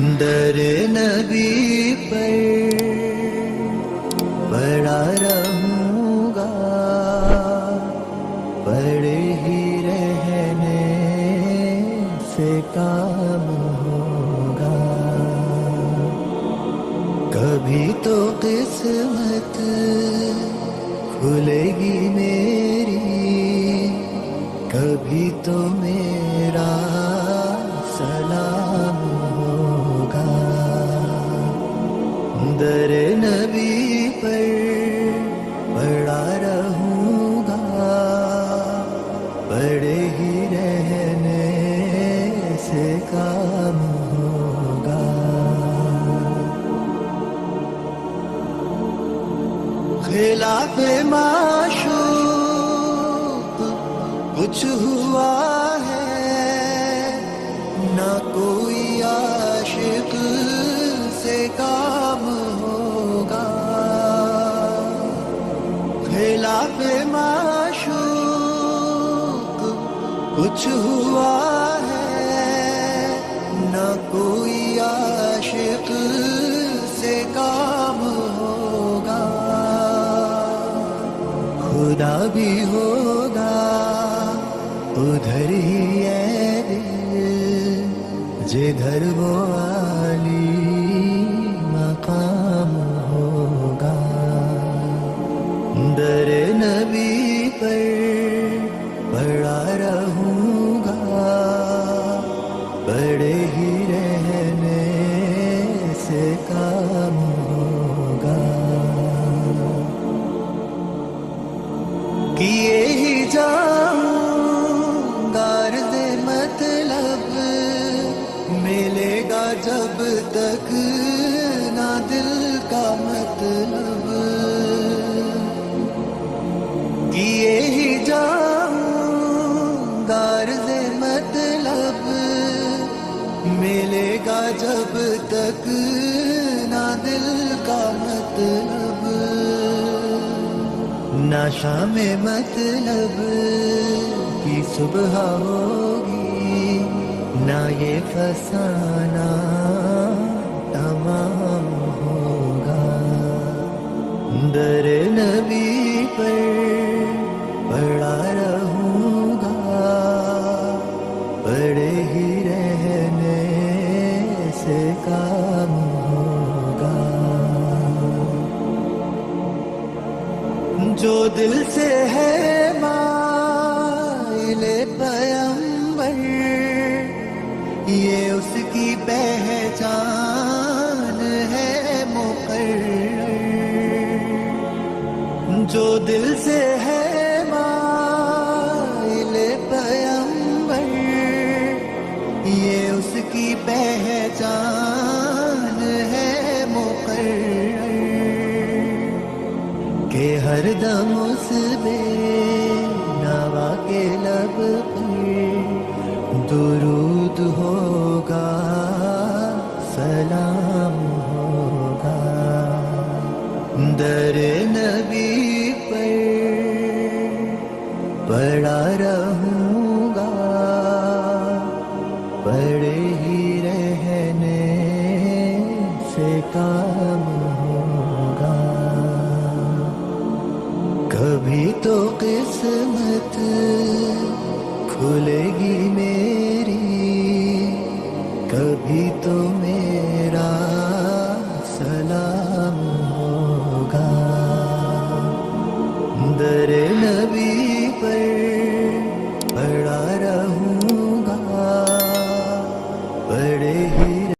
در نبی پر پڑا رہوں گا، پڑے ہی رہنے سے کام ہوگا. کبھی تو قسمت کھلے گی میری، کبھی تو میرا سلام ہوگا. در نبی پر پڑا رہوں گا، پڑے ہی رہنے سے کام ہوگا. خلاف معشوق کچھ ہوا ہے، نہ کوئی عاشق سے کام ہوگا. خلاف معشوق کچھ ہوا ہے، نہ کوئی عاشق سے کام ہوگا. خدا بھی ہوگا ادھر ہی ہے دل، جدھر وہ عالی مقام ہوگا. در نبی پر پڑا رہوں گا، پڑے ہی رہنے سے کام ہوگا. کیے ہی جاؤں غرض مطلب، ملے گا جب تک نہ دل کا مطلب. کیے ہی جاؤں غرض مطلب، ملے گا جب تک نہ دل کا مطلب. نہ شام مطلب کی صبح ہوگی، نہ یہ فسانہ تمام ہوگا. در نبی پر پڑا رہوں گا، پڑے ہی رہنے سے کام ہوگا. جو دل سے ہے مائل پیمبر، یہ اس کی پہچان ہے مقرر. جو دل سے ہے مائل پیمبر، یہ اس کی پہچان ہے مقرر. کہ ہر دم اس بے نوا کے لب پر درود ہوگا، سلام ہوگا. در نبی پر پڑا رہوں گا، پڑے ہی رہنے سے کام ہوگا. کبھی تو قسمت کھلے گی میری، کبھی تو میرا سلام ہوگا. در